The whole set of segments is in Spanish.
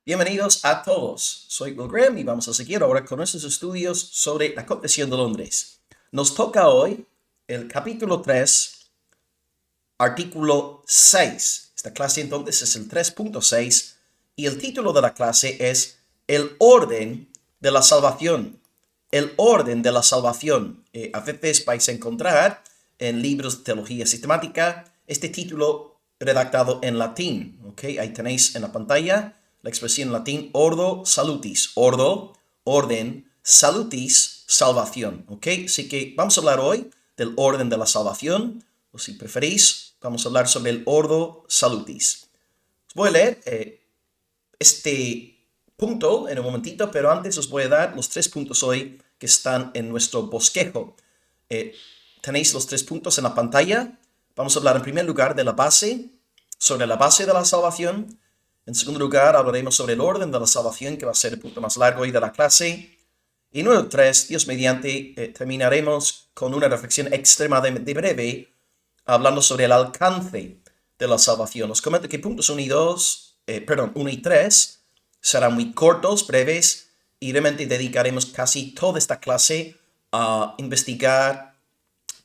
Bienvenidos a todos. Soy Will Graham y vamos a seguir ahora con nuestros estudios sobre la Confesión de Londres. Nos toca hoy el capítulo 3, artículo 6. Esta clase entonces es el 3.6 y el título de la clase es El orden de la salvación. El orden de la salvación. A veces vais a encontrar en libros de teología sistemática este título redactado en latín. ¿Okay? Ahí tenéis en la pantalla la expresión en latín ordo salutis. Ordo, orden, salutis, salvación. ¿Ok? Así que vamos a hablar hoy del orden de la salvación. O si preferís, vamos a hablar sobre el ordo salutis. Os voy a leer este punto en un momentito, pero antes os voy a dar los 3 puntos hoy que están en nuestro bosquejo. Tenéis los 3 puntos en la pantalla. Vamos a hablar en primer lugar de la base, sobre la base de la salvación. En segundo lugar, hablaremos sobre el orden de la salvación, que va a ser el punto más largo hoy de la clase. Y número 3, Dios mediante, terminaremos con una reflexión extremadamente breve, hablando sobre el alcance de la salvación. Os comento que puntos 1 y 3 serán muy cortos, breves, y realmente dedicaremos casi toda esta clase a investigar,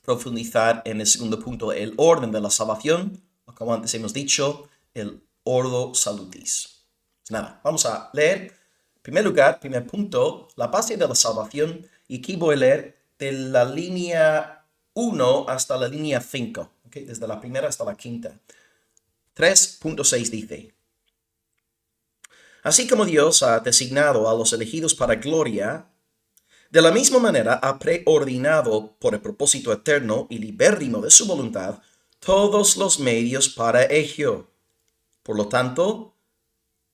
profundizar en el segundo punto, el orden de la salvación, o como antes hemos dicho, el ordo salutis. Nada, vamos a leer, en primer lugar, primer punto, la base de la salvación, y aquí voy a leer de la línea 1 hasta la línea 5, ¿okay? Desde la primera hasta la quinta. 3.6 dice: Así como Dios ha designado a los elegidos para gloria, de la misma manera ha preordinado por el propósito eterno y libérrimo de su voluntad todos los medios para ello. Por lo tanto,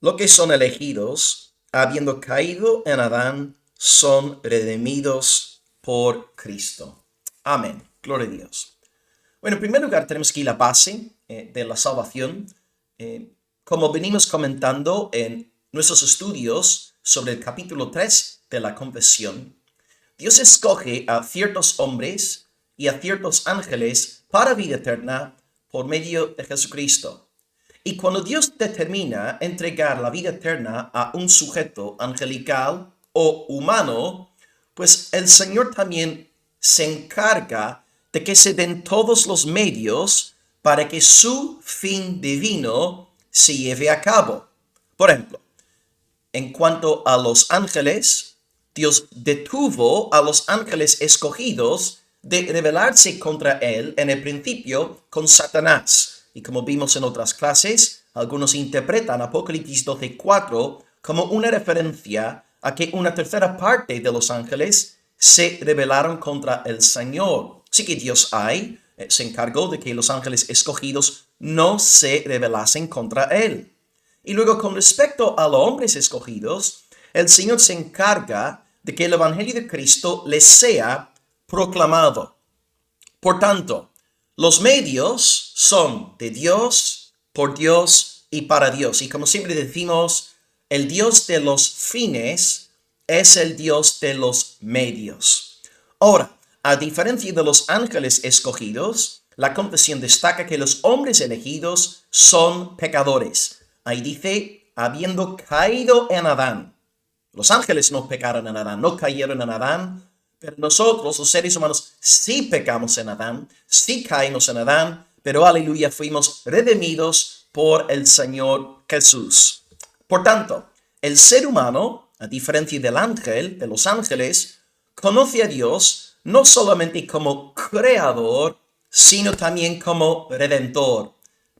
los que son elegidos, habiendo caído en Adán, son redimidos por Cristo. Amén. Gloria a Dios. Bueno, en primer lugar tenemos aquí la base de la salvación. Como venimos comentando en nuestros estudios sobre el capítulo 3 de la Confesión, Dios escoge a ciertos hombres y a ciertos ángeles para vida eterna por medio de Jesucristo. Y cuando Dios determina entregar la vida eterna a un sujeto angelical o humano, pues el Señor también se encarga de que se den todos los medios para que su fin divino se lleve a cabo. Por ejemplo, en cuanto a los ángeles, Dios detuvo a los ángeles escogidos de rebelarse contra él en el principio con Satanás. Y como vimos en otras clases, algunos interpretan Apocalipsis 12:4 como una referencia a que una tercera parte de los ángeles se rebelaron contra el Señor. Así que Dios se encargó de que los ángeles escogidos no se rebelasen contra él. Y luego, con respecto a los hombres escogidos, el Señor se encarga de que el Evangelio de Cristo les sea proclamado. Por tanto, los medios son de Dios, por Dios y para Dios. Y como siempre decimos, el Dios de los fines es el Dios de los medios. Ahora, a diferencia de los ángeles escogidos, la confesión destaca que los hombres elegidos son pecadores. Ahí dice, habiendo caído en Adán. Los ángeles no pecaron en Adán, no cayeron en Adán, pero nosotros, los seres humanos, sí pecamos en Adán, sí caímos en Adán, pero aleluya, fuimos redimidos por el Señor Jesús. Por tanto, el ser humano, a diferencia del ángel, de los ángeles, conoce a Dios no solamente como creador, sino también como redentor.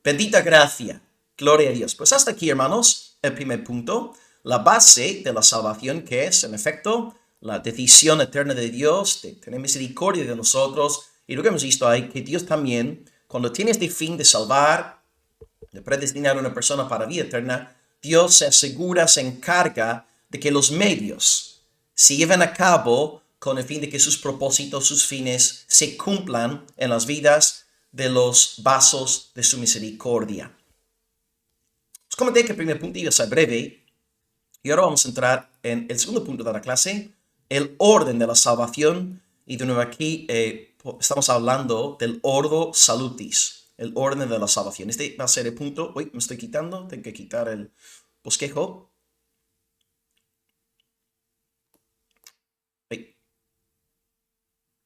Bendita gracia. Gloria a Dios. Pues hasta aquí, hermanos, el primer punto, la base de la salvación, que es, en efecto, la decisión eterna de Dios de tener misericordia de nosotros. Y lo que hemos visto ahí, que Dios también, cuando tiene este fin de salvar, de predestinar a una persona para vida eterna, Dios se asegura, se encarga de que los medios se lleven a cabo con el fin de que sus propósitos, sus fines, se cumplan en las vidas de los vasos de su misericordia. Os comenté que el primer punto iba a ser breve, y ahora vamos a entrar en el segundo punto de la clase, el orden de la salvación. Y de nuevo aquí estamos hablando del ordo salutis, el orden de la salvación. Este va a ser el punto. Uy, me estoy quitando, tengo que quitar el bosquejo.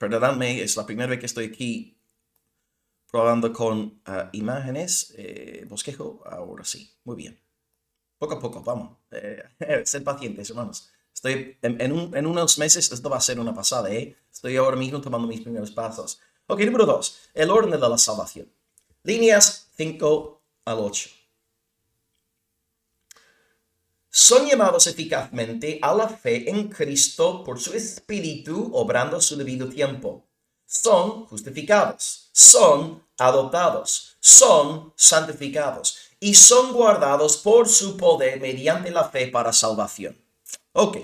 Perdonadme, es la primera vez que estoy aquí probando con imágenes. Bosquejo, ahora sí. Muy bien. Poco a poco, vamos. Ser pacientes, hermanos. Estoy en unos meses, esto va a ser una pasada, ¿eh? Estoy ahora mismo tomando mis primeros pasos. Ok, número 2. El orden de la salvación. Líneas 5 al 8. Son llamados eficazmente a la fe en Cristo por su Espíritu obrando a su debido tiempo. Son justificados, son adoptados, son santificados y son guardados por su poder mediante la fe para salvación. Ok,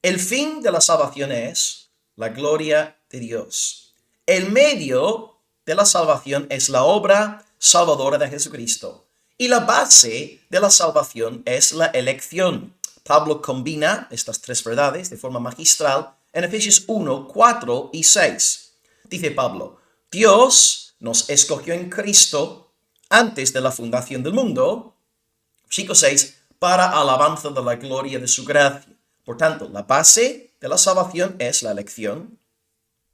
el fin de la salvación es la gloria de Dios. El medio de la salvación es la obra salvadora de Jesucristo. Y la base de la salvación es la elección. Pablo combina estas tres verdades de forma magistral en Efesios 1, 4 y 6. Dice Pablo, Dios nos escogió en Cristo antes de la fundación del mundo, versículo 6, para alabanza de la gloria de su gracia. Por tanto, la base de la salvación es la elección.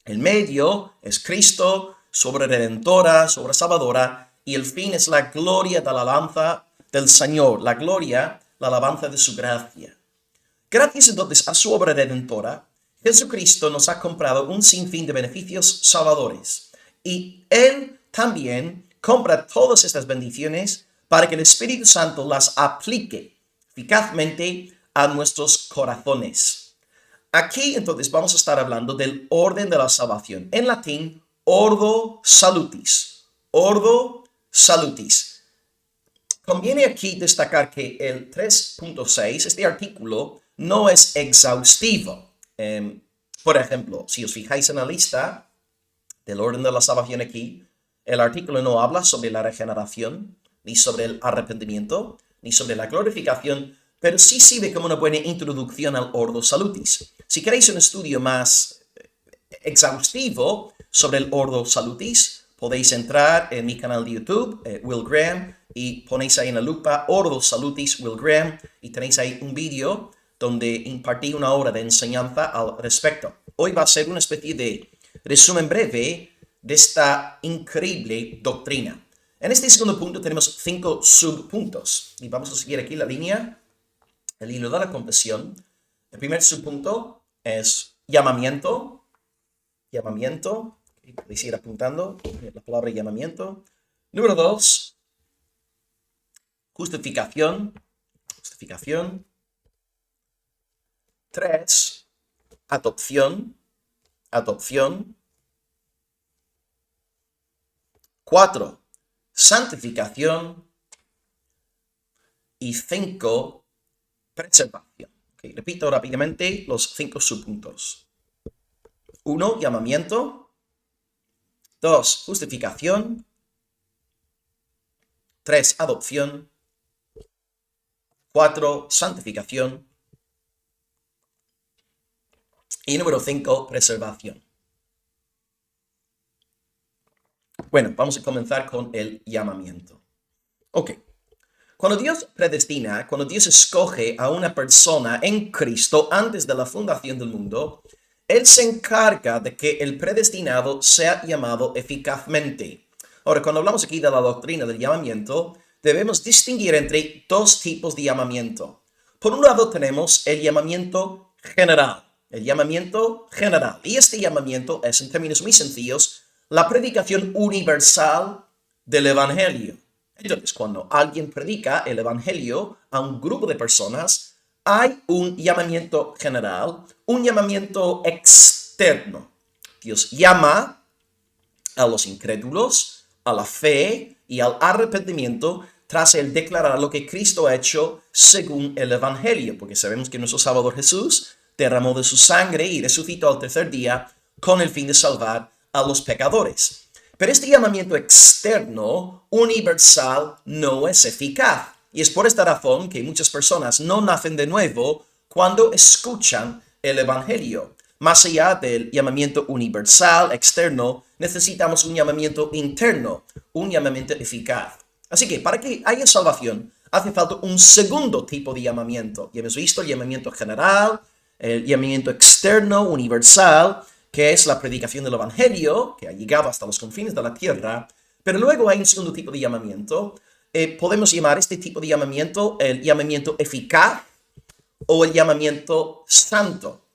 El medio es Cristo, su obra redentora, su obra salvadora, y el fin es la gloria de la alabanza del Señor, la gloria, la alabanza de su gracia. Gracias entonces a su obra redentora, Jesucristo nos ha comprado un sinfín de beneficios salvadores. Y Él también compra todas estas bendiciones para que el Espíritu Santo las aplique eficazmente a nuestros corazones. Aquí entonces vamos a estar hablando del orden de la salvación. En latín, ordo salutis. Ordo salutis. Conviene aquí destacar que el 3.6, este artículo, no es exhaustivo. Por ejemplo, si os fijáis en la lista del orden de la salvación aquí, el artículo no habla sobre la regeneración, ni sobre el arrepentimiento, ni sobre la glorificación, pero sí sirve como una buena introducción al ordo salutis. Si queréis un estudio más exhaustivo sobre el ordo salutis, podéis entrar en mi canal de YouTube, Will Graham, y ponéis ahí en la lupa Ordo Salutis Will Graham, y tenéis ahí un vídeo donde impartí una hora de enseñanza al respecto. Hoy va a ser una especie de resumen breve de esta increíble doctrina. En este segundo punto tenemos 5 subpuntos, y vamos a seguir aquí la línea, el hilo de la confesión. El primer subpunto es llamamiento. Podéis ir apuntando la palabra llamamiento. Número 2, justificación. 3, adopción. 4, santificación. Y 5, preservación. Okay, repito rápidamente los 5 subpuntos. 1, llamamiento. 2, justificación. 3, adopción. 4, santificación. Y número 5, preservación. Bueno, vamos a comenzar con el llamamiento. Ok. Cuando Dios predestina, cuando Dios escoge a una persona en Cristo antes de la fundación del mundo, Él se encarga de que el predestinado sea llamado eficazmente. Ahora, cuando hablamos aquí de la doctrina del llamamiento, debemos distinguir entre dos tipos de llamamiento. Por un lado tenemos el llamamiento general. Y este llamamiento es, en términos muy sencillos, la predicación universal del Evangelio. Entonces, cuando alguien predica el Evangelio a un grupo de personas, hay un llamamiento general, un llamamiento externo. Dios llama a los incrédulos, a la fe y al arrepentimiento tras el declarar lo que Cristo ha hecho según el Evangelio, porque sabemos que nuestro Salvador Jesús derramó de su sangre y resucitó al tercer día con el fin de salvar a los pecadores. Pero este llamamiento externo, universal, no es eficaz. Y es por esta razón que muchas personas no nacen de nuevo cuando escuchan el Evangelio. Más allá del llamamiento universal, externo, necesitamos un llamamiento interno, un llamamiento eficaz. Así que para que haya salvación, hace falta un segundo tipo de llamamiento. Ya hemos visto el llamamiento general, el llamamiento externo, universal, que es la predicación del Evangelio, que ha llegado hasta los confines de la tierra, pero luego hay un segundo tipo de llamamiento. Podemos llamar este tipo de llamamiento el llamamiento eficaz o el llamamiento santo.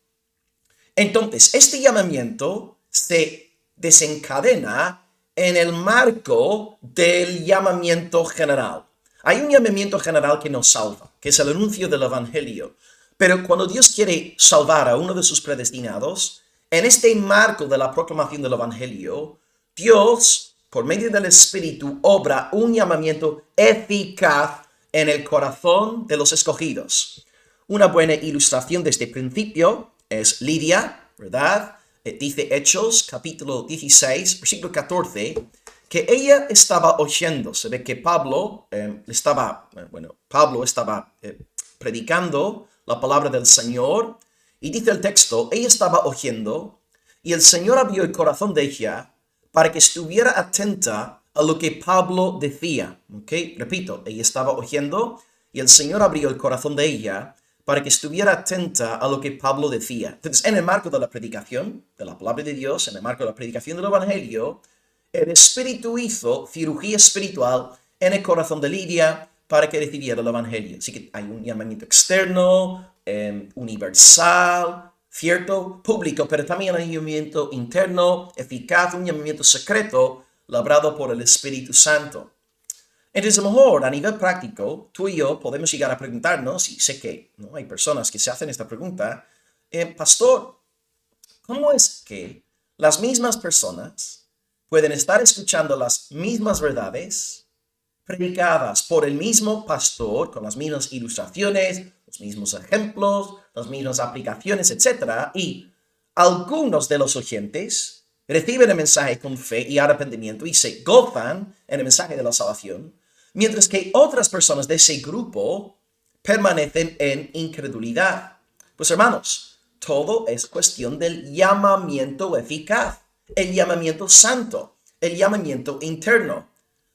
Entonces, este llamamiento se desencadena en el marco del llamamiento general. Hay un llamamiento general que nos salva, que es el anuncio del Evangelio. Pero cuando Dios quiere salvar a uno de sus predestinados, en este marco de la proclamación del Evangelio, Dios, por medio del Espíritu, obra un llamamiento eficaz en el corazón de los escogidos. Una buena ilustración de este principio es Lidia, ¿verdad? Dice Hechos, capítulo 16, versículo 14, que ella estaba oyendo. Se ve que Pablo estaba predicando la palabra del Señor, y dice el texto, ella estaba oyendo, y el Señor abrió el corazón de ella para que estuviera atenta a lo que Pablo decía. ¿Okay? Repito, ella estaba oyendo, y el Señor abrió el corazón de ella para que estuviera atenta a lo que Pablo decía. Entonces, en el marco de la predicación de la palabra de Dios, en el marco de la predicación del Evangelio, el Espíritu hizo cirugía espiritual en el corazón de Lidia para que recibiera el Evangelio. Así que hay un llamamiento externo, universal, cierto, público, pero también hay un llamamiento interno, eficaz, un llamamiento secreto, labrado por el Espíritu Santo. Entonces, a lo mejor, a nivel práctico, tú y yo podemos llegar a preguntarnos, y sé que ¿no? hay personas que se hacen esta pregunta, pastor, ¿cómo es que las mismas personas pueden estar escuchando las mismas verdades predicadas por el mismo pastor, con las mismas ilustraciones, los mismos ejemplos, las mismas aplicaciones, etcétera, y algunos de los oyentes reciben el mensaje con fe y arrepentimiento y se gozan en el mensaje de la salvación, mientras que otras personas de ese grupo permanecen en incredulidad? Pues hermanos, todo es cuestión del llamamiento eficaz, el llamamiento santo, el llamamiento interno.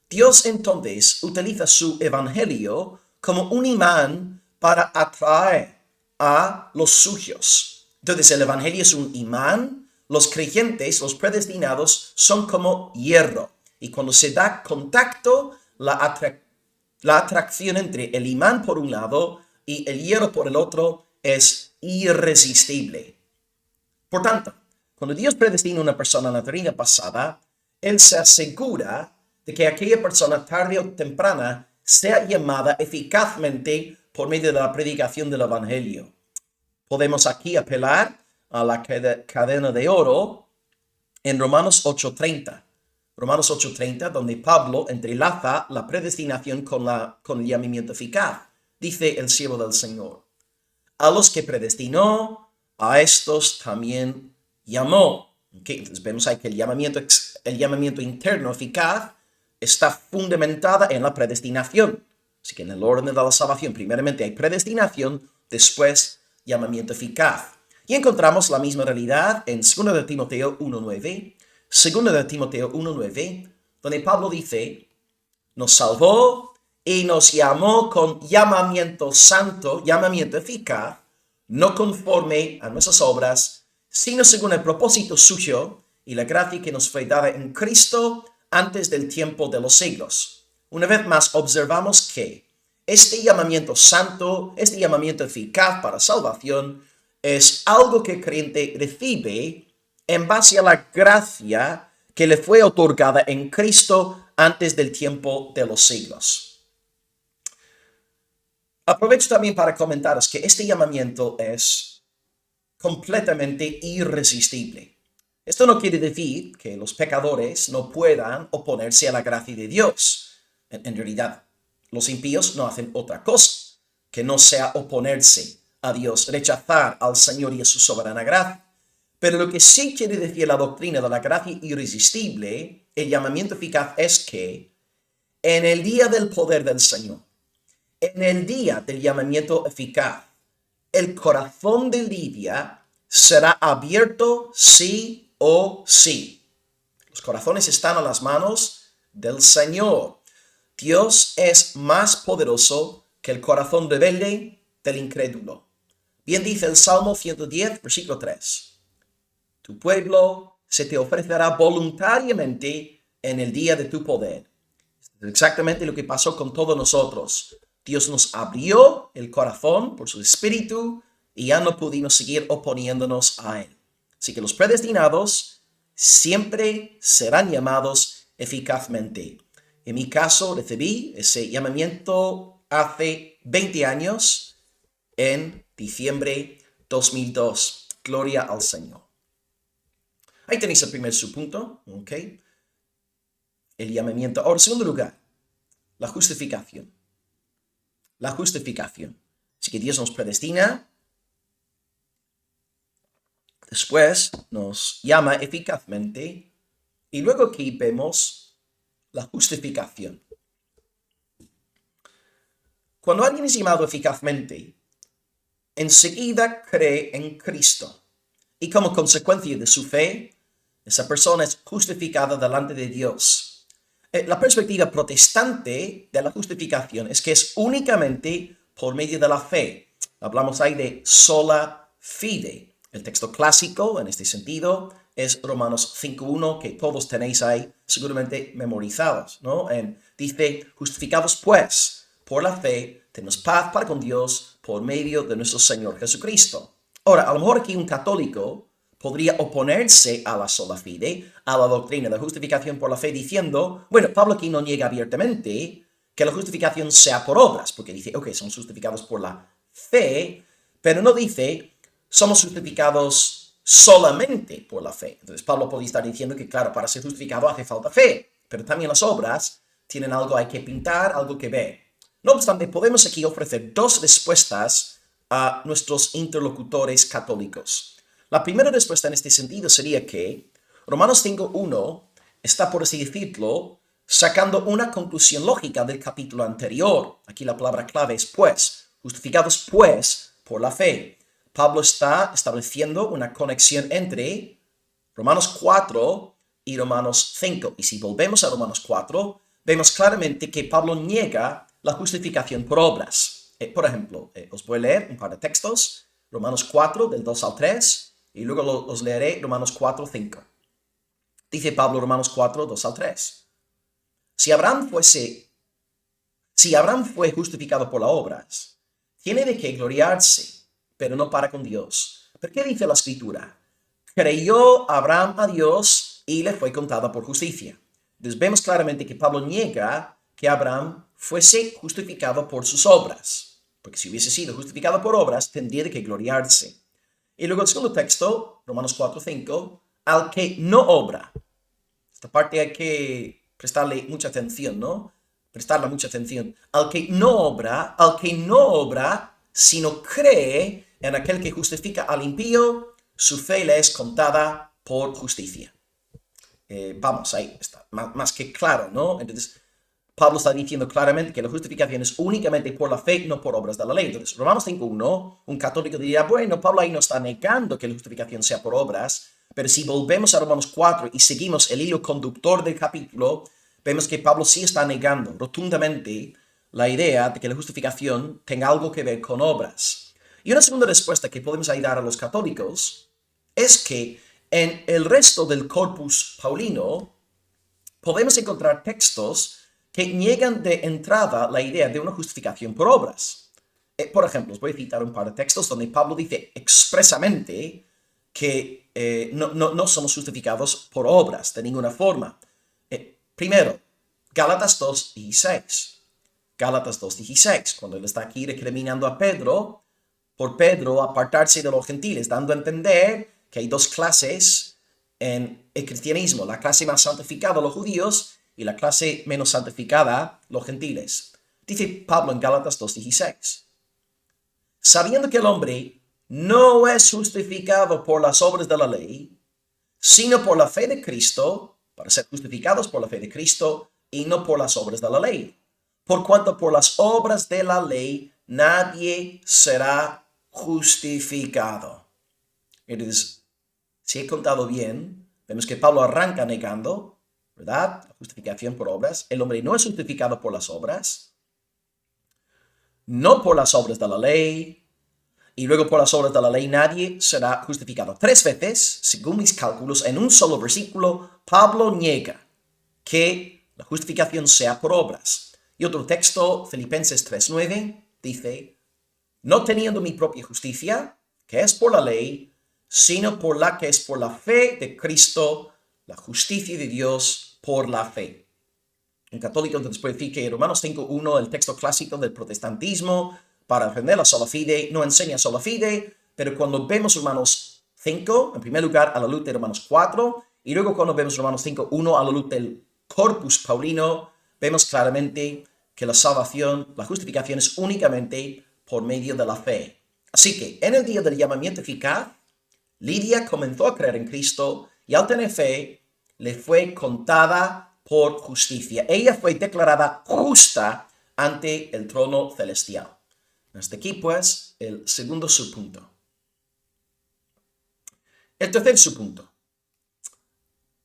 Dios entonces utiliza su evangelio como un imán para atraer a los suyos. Entonces el evangelio es un imán, los creyentes, los predestinados, son como hierro. Y cuando se da contacto, la atracción entre el imán por un lado y el hierro por el otro es irresistible. Por tanto, cuando Dios predestina a una persona en la eternidad pasada, Él se asegura de que aquella persona tarde o temprana sea llamada eficazmente por medio de la predicación del Evangelio. Podemos aquí apelar a la cadena de oro en Romanos 8:30. Romanos 8:30, donde Pablo entrelaza la predestinación con el llamamiento eficaz. Dice el siervo del Señor: a los que predestinó, a estos también llamó. Okay, entonces vemos ahí que el llamamiento interno eficaz está fundamentada en la predestinación. Así que en el orden de la salvación, primeramente hay predestinación, después llamamiento eficaz. Y encontramos la misma realidad en 2 de Timoteo 1:9. 2 de Timoteo 1:9, donde Pablo dice, nos salvó y nos llamó con llamamiento santo, llamamiento eficaz, no conforme a nuestras obras, sino según el propósito suyo y la gracia que nos fue dada en Cristo antes del tiempo de los siglos. Una vez más, observamos que este llamamiento santo, este llamamiento eficaz para salvación, es algo que el creyente recibe en base a la gracia que le fue otorgada en Cristo antes del tiempo de los siglos. Aprovecho también para comentaros que este llamamiento es completamente irresistible. Esto no quiere decir que los pecadores no puedan oponerse a la gracia de Dios. En realidad, los impíos no hacen otra cosa que no sea oponerse a Dios, rechazar al Señor y a su soberana gracia. Pero lo que sí quiere decir la doctrina de la gracia irresistible, el llamamiento eficaz, es que en el día del poder del Señor, en el día del llamamiento eficaz, el corazón de Lidia será abierto sí o sí. Los corazones están a las manos del Señor. Dios es más poderoso que el corazón rebelde del incrédulo. Bien dice el Salmo 110, versículo 3. tu pueblo se te ofrecerá voluntariamente en el día de tu poder. Es exactamente lo que pasó con todos nosotros. Dios nos abrió el corazón por su espíritu y ya no pudimos seguir oponiéndonos a él. Así que los predestinados siempre serán llamados eficazmente. En mi caso, recibí ese llamamiento hace 20 años, en diciembre 2002. Gloria al Señor. Ahí tenéis el primer subpunto, ¿ok? El llamamiento. Ahora, en segundo lugar, la justificación. La justificación. Así que Dios nos predestina, después nos llama eficazmente, y luego aquí vemos la justificación. Cuando alguien es llamado eficazmente, enseguida cree en Cristo. Y como consecuencia de su fe, esa persona es justificada delante de Dios. La perspectiva protestante de la justificación es que es únicamente por medio de la fe. Hablamos ahí de sola fide. El texto clásico en este sentido es Romanos 5.1, que todos tenéis ahí seguramente memorizados, ¿no? Dice, justificados pues por la fe, tenemos paz para con Dios por medio de nuestro Señor Jesucristo. Ahora, a lo mejor aquí un católico podría oponerse a la sola fide, a la doctrina de justificación por la fe, diciendo, bueno, Pablo aquí no niega abiertamente que la justificación sea por obras, porque dice, ok, somos justificados por la fe, pero no dice, somos justificados solamente por la fe. Entonces Pablo podría estar diciendo que, claro, para ser justificado hace falta fe, pero también las obras tienen algo hay que pintar, algo que ver. No obstante, podemos aquí ofrecer dos respuestas a nuestros interlocutores católicos. La primera respuesta en este sentido sería que Romanos 5.1 está, por así decirlo, sacando una conclusión lógica del capítulo anterior. Aquí la palabra clave es pues, justificados pues por la fe. Pablo está estableciendo una conexión entre Romanos 4 y Romanos 5. Y si volvemos a Romanos 4, vemos claramente que Pablo niega la justificación por obras. Por ejemplo, os voy a leer un par de textos. Romanos 4, del 2 al 3, y luego os leeré Romanos 4, 5. Dice Pablo, Romanos 4, 2 al 3. Si Abraham fue justificado por las obras, tiene de qué gloriarse, pero no para con Dios. ¿Por qué dice la Escritura? Creyó Abraham a Dios y le fue contada por justicia. Entonces vemos claramente que Pablo niega que Abraham fuese justificado por sus obras, porque si hubiese sido justificado por obras, tendría de que gloriarse. Y luego el segundo texto, Romanos 4, 5, al que no obra. Esta parte hay que prestarle mucha atención, ¿no? Prestarle mucha atención. Al que no obra, sino cree en aquel que justifica al impío, su fe le es contada por justicia. Vamos, ahí está, más que claro, ¿no? Entonces, Pablo está diciendo claramente que la justificación es únicamente por la fe, no por obras de la ley. Entonces, Romanos 5.1, un católico diría, bueno, Pablo ahí no está negando que la justificación sea por obras, pero si volvemos a Romanos 4 y seguimos el hilo conductor del capítulo, vemos que Pablo sí está negando rotundamente la idea de que la justificación tenga algo que ver con obras. Y una segunda respuesta que podemos ahí dar a los católicos es que en el resto del corpus paulino podemos encontrar textos que niegan de entrada la idea de una justificación por obras. Por ejemplo, os voy a citar un par de textos donde Pablo dice expresamente que no somos justificados por obras de ninguna forma. Primero, Gálatas 2:16. Gálatas 2:16, cuando él está aquí recriminando a Pedro, por Pedro apartarse de los gentiles, dando a entender que hay dos clases en el cristianismo, la clase más santificada, los judíos, y la clase menos santificada, los gentiles. Dice Pablo en Gálatas 2:16, sabiendo que el hombre no es justificado por las obras de la ley, sino por la fe de Cristo, para ser justificados por la fe de Cristo, y no por las obras de la ley. Por cuanto por las obras de la ley nadie será justificado. Entonces, si he contado bien, vemos que Pablo arranca negando, ¿verdad? La justificación por obras. El hombre no es justificado por las obras, no por las obras de la ley, y luego por las obras de la ley nadie será justificado. 3 veces, según mis cálculos, en un solo versículo, Pablo niega que la justificación sea por obras. Y otro texto, Filipenses 3:9, dice, no teniendo mi propia justicia, que es por la ley, sino por la que es por la fe de Cristo, la justicia de Dios por la fe. Un católico entonces puede decir que Romanos 5:1, el texto clásico del protestantismo, para defender la sola fide, no enseña sola fide, pero cuando vemos Romanos 5, en primer lugar a la luz de Romanos 4, y luego cuando vemos Romanos 5:1 a la luz del corpus paulino, vemos claramente que la salvación, la justificación es únicamente por medio de la fe. Así que en el día del llamamiento eficaz, Lidia comenzó a creer en Cristo y al tener fe le fue contada por justicia. Ella fue declarada justa ante el trono celestial. Hasta aquí pues el segundo subpunto. El tercer subpunto.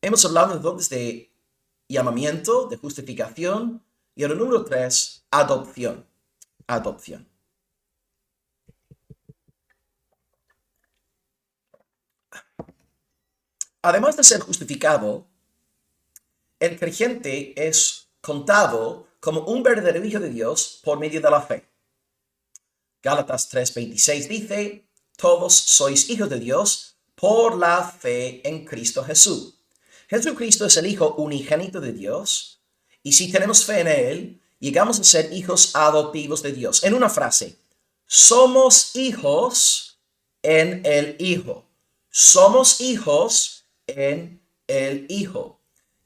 Hemos hablado entonces de llamamiento, de justificación, y el número 3, adopción. Adopción. Además de ser justificado, el creyente es contado como un verdadero hijo de Dios por medio de la fe. Gálatas 3:26 dice, todos sois hijos de Dios por la fe en Cristo Jesús. Jesucristo es el Hijo unigénito de Dios, y si tenemos fe en Él, llegamos a ser hijos adoptivos de Dios. En una frase, somos hijos en el Hijo. Somos hijos en el Hijo.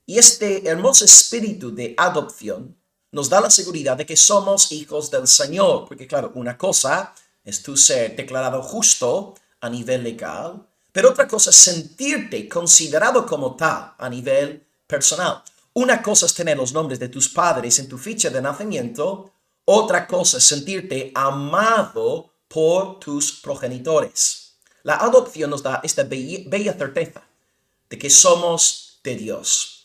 Y este hermoso espíritu de adopción nos da la seguridad de que somos hijos del Señor. Porque claro, una cosa es tú ser declarado justo a nivel legal, pero otra cosa es sentirte considerado como tal a nivel personal. Una cosa es tener los nombres de tus padres en tu ficha de nacimiento, otra cosa es sentirte amado por tus progenitores. La adopción nos da esta bella certeza de que somos de Dios.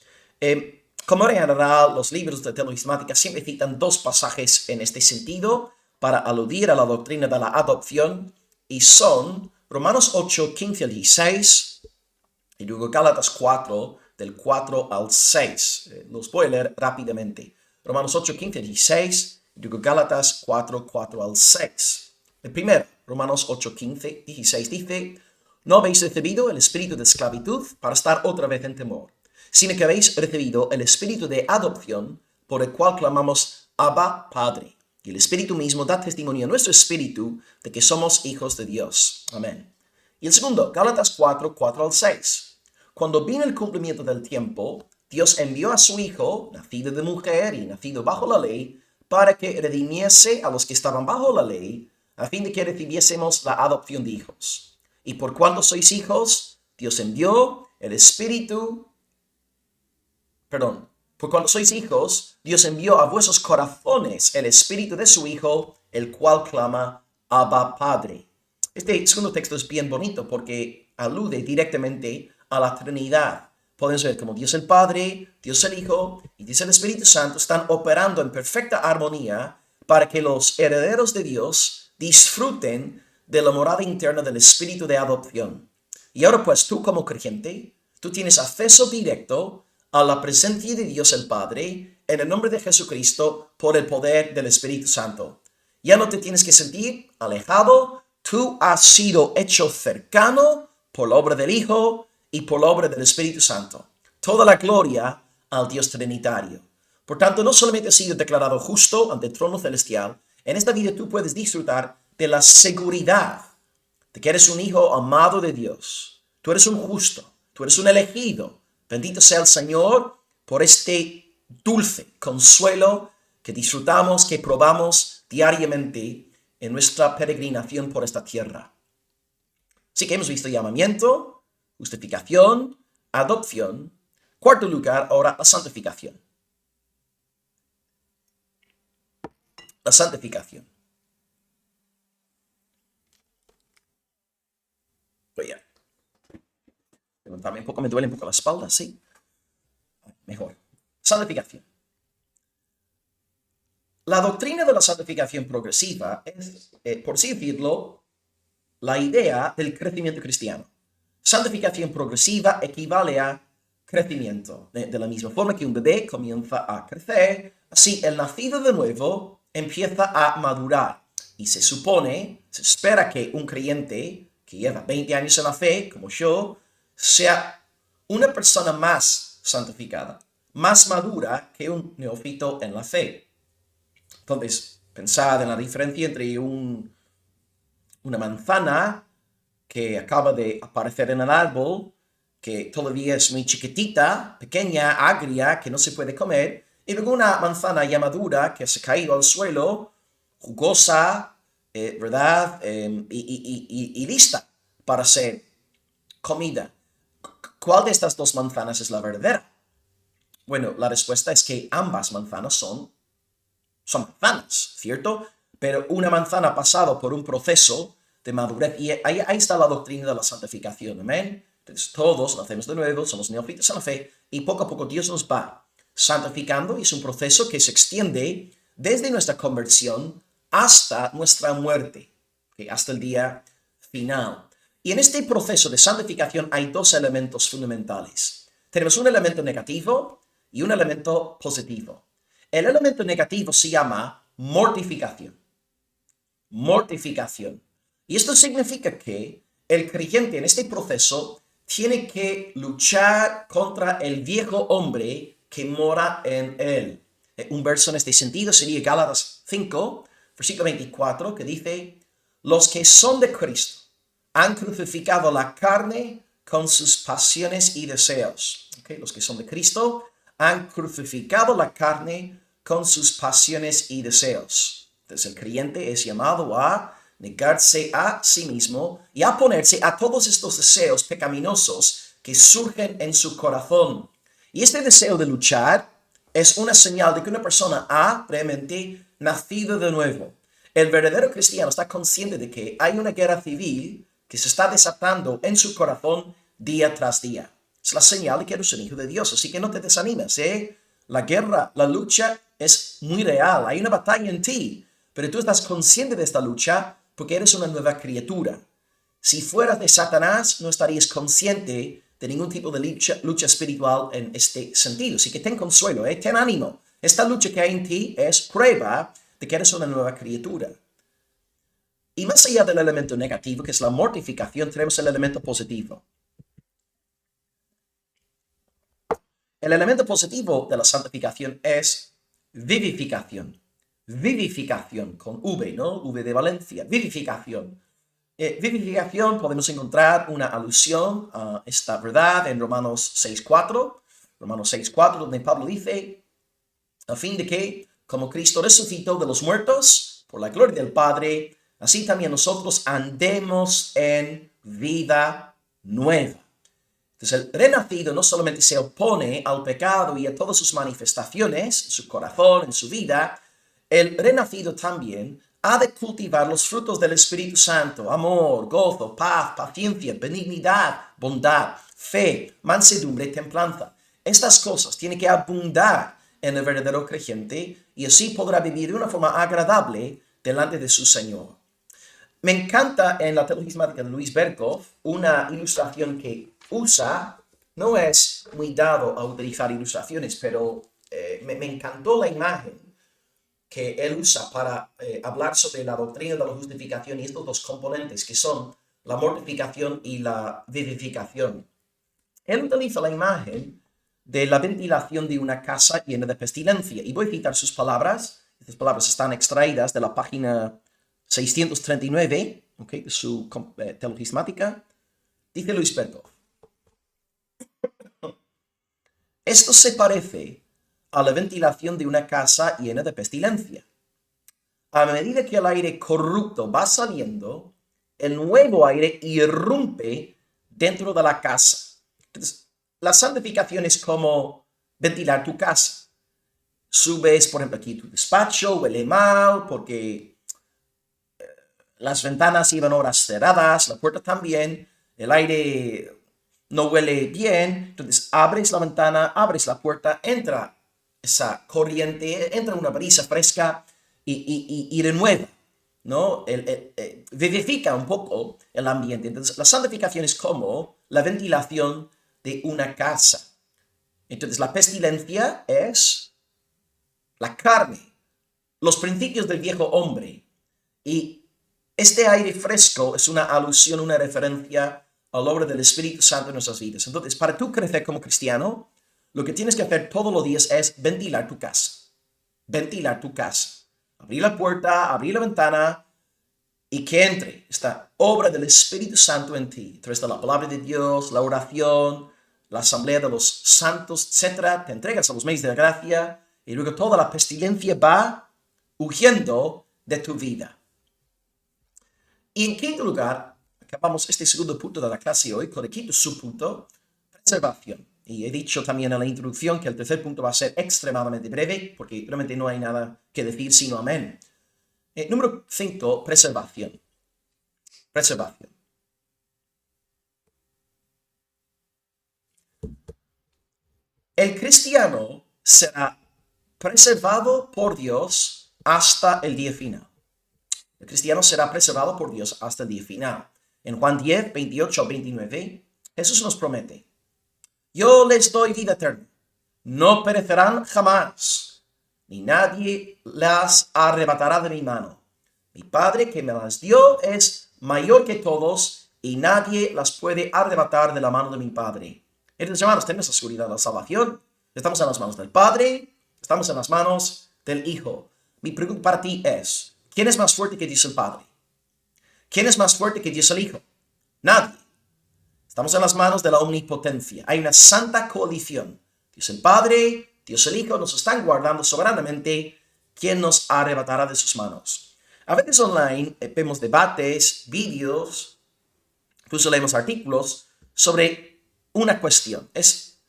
Como regla general, los libros de teología siempre citan 2 pasajes en este sentido para aludir a la doctrina de la adopción, y son Romanos 8, 15 al 16, y luego Gálatas 4, del 4 al 6. Los voy a leer rápidamente. Romanos 8, 15 al 16, y luego Gálatas 4, 4 al 6. El primero, Romanos 8, 15, 16 dice, no habéis recibido el espíritu de esclavitud para estar otra vez en temor, sino que habéis recibido el espíritu de adopción, por el cual clamamos Abba, Padre. Y el Espíritu mismo da testimonio a nuestro espíritu de que somos hijos de Dios. Amén. Y el segundo, Gálatas 4, 4 al 6. Cuando vino el cumplimiento del tiempo, Dios envió a su Hijo, nacido de mujer y nacido bajo la ley, para que redimiese a los que estaban bajo la ley, a fin de que recibiésemos la adopción de hijos. Y por cuanto sois hijos, Dios envió el Espíritu. Por cuando sois hijos, Dios envió a vuestros corazones el espíritu de su Hijo, el cual clama, Abba, Padre. Este segundo texto es bien bonito porque alude directamente a la Trinidad. Podemos ver cómo Dios el Padre, Dios el Hijo y Dios el Espíritu Santo están operando en perfecta armonía para que los herederos de Dios disfruten de la morada interna del espíritu de adopción. Y ahora pues tú como creyente, tú tienes acceso directo a la presencia de Dios el Padre, en el nombre de Jesucristo, por el poder del Espíritu Santo. Ya no te tienes que sentir alejado, tú has sido hecho cercano por la obra del Hijo y por la obra del Espíritu Santo. Toda la gloria al Dios Trinitario. Por tanto, no solamente has sido declarado justo ante el trono celestial, en esta vida tú puedes disfrutar de la seguridad de que eres un hijo amado de Dios. Tú eres un justo, tú eres un elegido. Bendito sea el Señor por este dulce consuelo que disfrutamos, que probamos diariamente en nuestra peregrinación por esta tierra. Así que hemos visto llamamiento, justificación, adopción. Cuarto lugar, ahora la santificación. La santificación. Voy a levantarme un poco, me duele un poco la espalda, sí. Mejor. Santificación. La doctrina de la santificación progresiva es, por así decirlo, la idea del crecimiento cristiano. Santificación progresiva equivale a crecimiento. De la misma forma que un bebé comienza a crecer, así el nacido de nuevo empieza a madurar. Y se supone, se espera que un creyente que lleva 20 años en la fe, como yo, sea una persona más santificada, más madura que un neófito en la fe. Entonces, pensad en la diferencia entre una manzana que acaba de aparecer en el árbol, que todavía es muy chiquitita, pequeña, agria, que no se puede comer, y luego una manzana ya madura que se ha caído al suelo, jugosa, ¿verdad? Y lista para ser comida. ¿Cuál de estas dos manzanas es la verdadera? Bueno, la respuesta es que ambas manzanas son manzanas, ¿cierto? Pero una manzana ha pasado por un proceso de madurez y ahí está la doctrina de la santificación, amén. Entonces todos nacemos de nuevo, somos neófitos en la fe y poco a poco Dios nos va santificando y es un proceso que se extiende desde nuestra conversión hasta nuestra muerte, ¿okay? Hasta el día final. Y en este proceso de santificación hay dos elementos fundamentales. Tenemos un elemento negativo y un elemento positivo. El elemento negativo se llama mortificación. Mortificación. Y esto significa que el creyente en este proceso tiene que luchar contra el viejo hombre que mora en él. Un verso en este sentido sería Gálatas 5, versículo 24, que dice: los que son de Cristo han crucificado la carne con sus pasiones y deseos. ¿Okay? Los que son de Cristo han crucificado la carne con sus pasiones y deseos. Entonces el creyente es llamado a negarse a sí mismo y a ponerse a todos estos deseos pecaminosos que surgen en su corazón. Y este deseo de luchar es una señal de que una persona ha realmente nacido de nuevo. El verdadero cristiano está consciente de que hay una guerra civil que se está desatando en su corazón día tras día. Es la señal de que eres un hijo de Dios, así que no te desanimes, ¿eh? La guerra, la lucha es muy real, hay una batalla en ti, pero tú estás consciente de esta lucha porque eres una nueva criatura. Si fueras de Satanás, no estarías consciente de ningún tipo de lucha espiritual en este sentido. Así que ten consuelo, ten ánimo. Esta lucha que hay en ti es prueba de que eres una nueva criatura. Y más allá del elemento negativo, que es la mortificación, tenemos el elemento positivo. El elemento positivo de la santificación es vivificación. Vivificación, con V, ¿no? V de Valencia. Vivificación. Vivificación, podemos encontrar una alusión a esta verdad en Romanos 6.4. Romanos 6.4, donde Pablo dice: a fin de que, como Cristo resucitó de los muertos, por la gloria del Padre, así también nosotros andemos en vida nueva. Entonces el renacido no solamente se opone al pecado y a todas sus manifestaciones, en su corazón, en su vida, el renacido también ha de cultivar los frutos del Espíritu Santo: amor, gozo, paz, paciencia, benignidad, bondad, fe, mansedumbre, templanza. Estas cosas tienen que abundar en el verdadero creyente y así podrá vivir de una forma agradable delante de su Señor. Me encanta en la teologística de Luis Berkhoff una ilustración que usa, no es muy dado a utilizar ilustraciones, pero me encantó la imagen que él usa para hablar sobre la doctrina de la justificación y estos dos componentes que son la mortificación y la vivificación. Él utiliza la imagen de la ventilación de una casa llena de pestilencia. Y voy a citar sus palabras. Estas palabras están extraídas de la página 639, ¿okay?, de su teologismática. Dice Luis Berkhoff: esto se parece a la ventilación de una casa llena de pestilencia. A medida que el aire corrupto va saliendo, el nuevo aire irrumpe dentro de la casa. Entonces, la santificación es como ventilar tu casa. Subes, por ejemplo, aquí tu despacho, huele mal porque las ventanas iban horas cerradas, la puerta también, el aire no huele bien. Entonces abres la ventana, abres la puerta, entra esa corriente, entra una brisa fresca y renueva ¿no? Vivifica un poco el ambiente. Entonces, la santificación es como la ventilación de una casa. Entonces, la pestilencia es la carne, los principios del viejo hombre. Y este aire fresco es una alusión, una referencia a la obra del Espíritu Santo en nuestras vidas. Entonces, para tú crecer como cristiano, lo que tienes que hacer todos los días es ventilar tu casa. Ventilar tu casa. Abrir la puerta, abrir la ventana y que entre esta obra del Espíritu Santo en ti. A través de la palabra de Dios, la oración, la asamblea de los santos, etc. Te entregas a los medios de la gracia y luego toda la pestilencia va huyendo de tu vida. Y en quinto lugar, acabamos este segundo punto de la clase hoy con el quinto subpunto, preservación. Y he dicho también en la introducción que el tercer punto va a ser extremadamente breve, porque realmente no hay nada que decir sino amén. Número 5, preservación. Preservación. El cristiano será preservado por Dios hasta el día final. El cristiano será preservado por Dios hasta el día final. En Juan 10, 28 al 29, Jesús nos promete: yo les doy vida eterna, no perecerán jamás, ni nadie las arrebatará de mi mano. Mi Padre que me las dio es mayor que todos, y nadie las puede arrebatar de la mano de mi Padre. Entonces, hermanos, tenemos la seguridad de la salvación. Estamos en las manos del Padre, estamos en las manos del Hijo. Mi pregunta para ti es: ¿quién es más fuerte que Dios el Padre? ¿Quién es más fuerte que Dios el Hijo? Nadie. Estamos en las manos de la omnipotencia. Hay una santa coalición. Dios el Padre, Dios el Hijo nos están guardando soberanamente. ¿Quién nos arrebatará de sus manos? A veces online vemos debates, vídeos, incluso leemos artículos sobre una cuestión. Es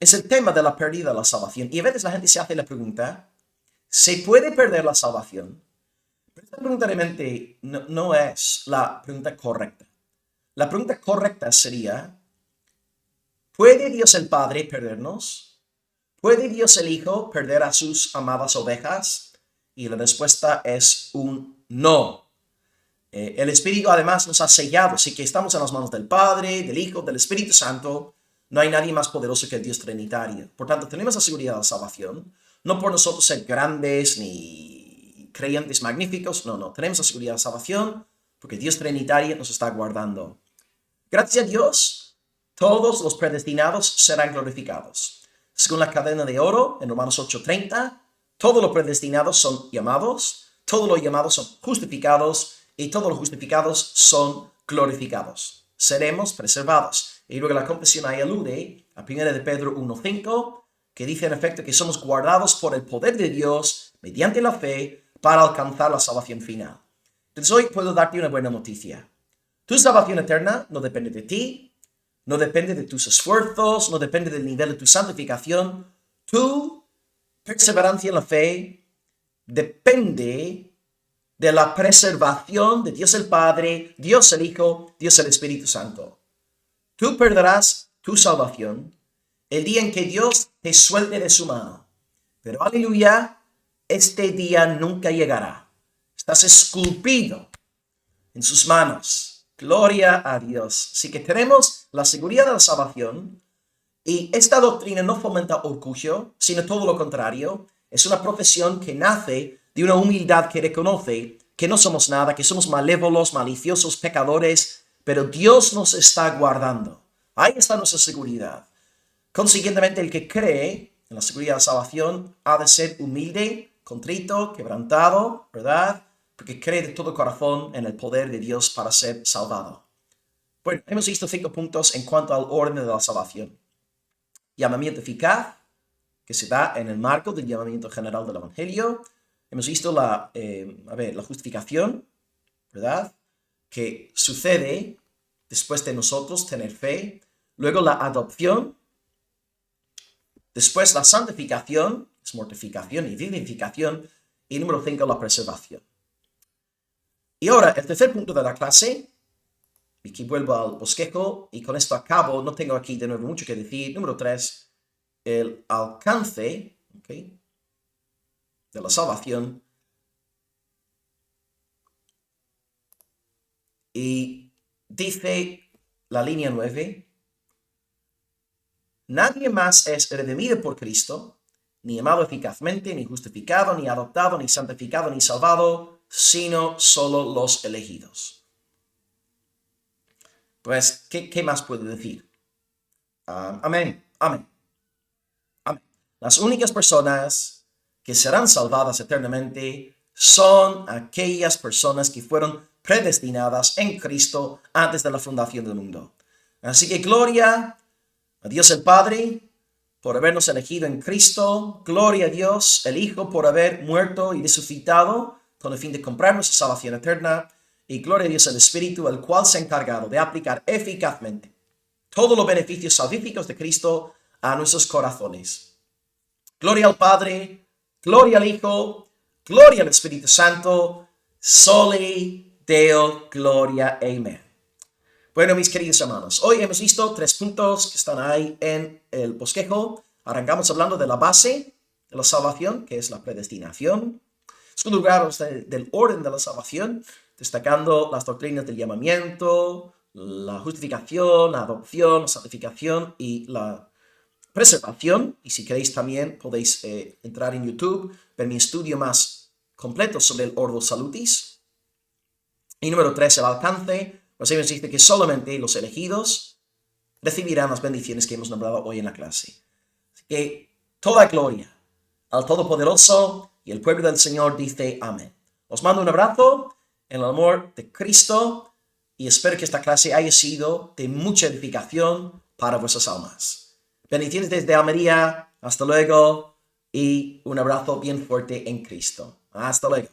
el tema de la pérdida de la salvación. Y a veces la gente se hace la pregunta: ¿se puede perder la salvación? Pero esta pregunta realmente no es la pregunta correcta. La pregunta correcta sería: ¿puede Dios el Padre perdernos? ¿Puede Dios el Hijo perder a sus amadas ovejas? Y la respuesta es un no. El Espíritu además nos ha sellado, así que estamos en las manos del Padre, del Hijo, del Espíritu Santo. No hay nadie más poderoso que el Dios Trinitario. Por tanto, tenemos la seguridad de la salvación, no por nosotros ser grandes ni creyentes magníficos, no, tenemos la seguridad de la salvación porque Dios Trinitario nos está guardando. Gracias a Dios, todos los predestinados serán glorificados. Según la cadena de oro, en Romanos 8:30, todos los predestinados son llamados, todos los llamados son justificados y todos los justificados son glorificados. Seremos preservados. Y luego la confesión ahí alude a 1 de Pedro 1:5, que dice en efecto que somos guardados por el poder de Dios mediante la fe para alcanzar la salvación final. Entonces hoy puedo darte una buena noticia. Tu salvación eterna no depende de ti, no depende de tus esfuerzos, no depende del nivel de tu santificación. Tu perseverancia en la fe depende de la preservación de Dios el Padre, Dios el Hijo, Dios el Espíritu Santo. Tú perderás tu salvación el día en que Dios te suelte de su mano. Pero aleluya, este día nunca llegará. Estás esculpido en sus manos. Gloria a Dios. Así que tenemos la seguridad de la salvación. Y esta doctrina no fomenta orgullo, sino todo lo contrario. Es una profesión que nace de una humildad que reconoce que no somos nada, que somos malévolos, maliciosos, pecadores, pero Dios nos está guardando. Ahí está nuestra seguridad. Consiguientemente, el que cree en la seguridad de la salvación ha de ser humilde, contrito, quebrantado, ¿verdad? Porque cree de todo corazón en el poder de Dios para ser salvado. Bueno, hemos visto 5 puntos en cuanto al orden de la salvación. Llamamiento eficaz, que se da en el marco del llamamiento general del Evangelio. Hemos visto la justificación, ¿verdad? Que sucede después de nosotros tener fe. Luego la adopción. Después la santificación, es mortificación y vivificación. Y número 5, la preservación. Y ahora, el tercer punto de la clase, y aquí vuelvo al bosquejo, y con esto acabo, no tengo aquí de nuevo mucho que decir. Número 3, el alcance, ¿okay?, de la salvación. Y dice la línea 9, nadie más es redimido por Cristo, ni amado eficazmente, ni justificado, ni adoptado, ni santificado, ni salvado, sino solo los elegidos. Pues, ¿qué más puedo decir? Amén. Las únicas personas que serán salvadas eternamente son aquellas personas que fueron predestinadas en Cristo antes de la fundación del mundo. Así que gloria a Dios el Padre por habernos elegido en Cristo. Gloria a Dios el Hijo por haber muerto y resucitado con el fin de comprar nuestra salvación eterna. Y gloria a Dios el Espíritu, el cual se ha encargado de aplicar eficazmente todos los beneficios salvíficos de Cristo a nuestros corazones. Gloria al Padre, gloria al Hijo, gloria al Espíritu Santo, soli Deo, gloria, amén. Bueno, mis queridos hermanos, hoy hemos visto 3 puntos que están ahí en el bosquejo. Arrancamos hablando de la base de la salvación, que es la predestinación. En segundo lugar, del orden de la salvación, destacando las doctrinas del llamamiento, la justificación, la adopción, la santificación y la preservación. Y si queréis también podéis entrar en YouTube, ver mi estudio más completo sobre el Ordo Salutis. Y número 3, el alcance. Nos hemos dicho que solamente los elegidos recibirán las bendiciones que hemos nombrado hoy en la clase. Así que toda gloria al Todopoderoso, y el pueblo del Señor dice amén. Os mando un abrazo en el amor de Cristo y espero que esta clase haya sido de mucha edificación para vuestras almas. Bendiciones desde Almería, hasta luego, y un abrazo bien fuerte en Cristo. Hasta luego.